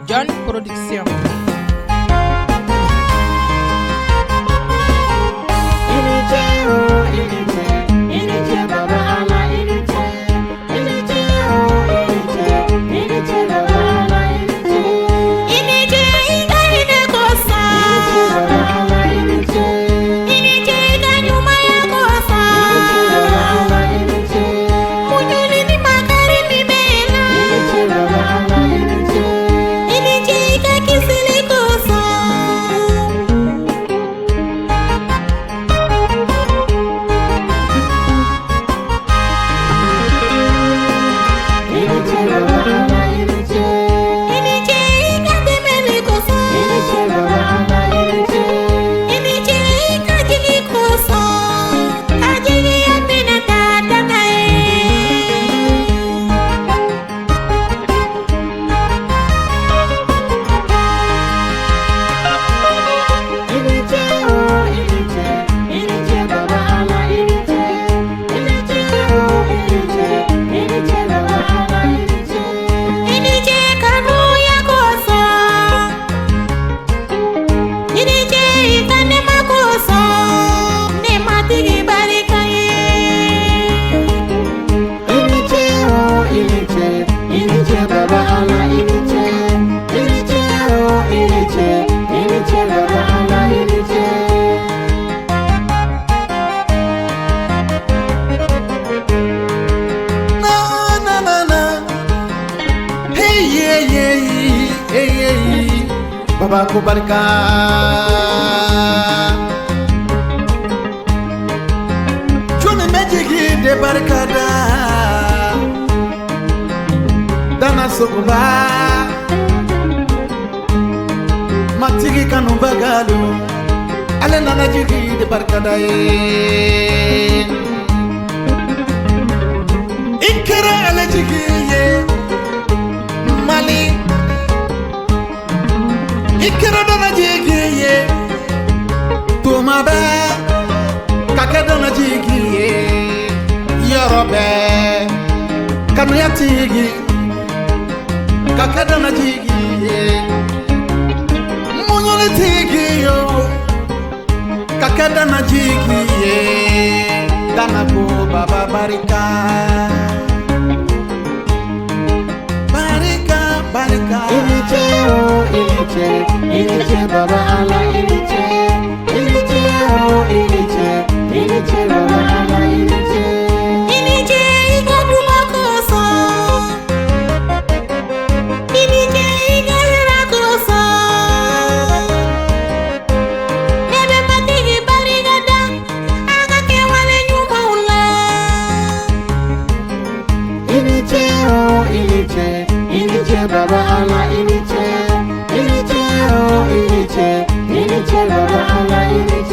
John Production. Baba ko barka Joni mejigi de barkada Dana sokuba Matigi kanu bagalu Ale nana jigi de barkada Ikera ale jigi ye Mali Ikera dona jigiye Tumabe Kake dona jigiye Yorobe Kanu ya tigi Kake dona jigiye Munyole tigi yo Kake dona jigiye Dana ko baba barika Barika barika Iniche baba ala iniche oh iniche baba ala iniche ikaduma koso iniche ikahira koso Bebe matigi barigada Akake wale nyuma ula Iniche oh iniche baba ala iniche oh iniche baba ala iniche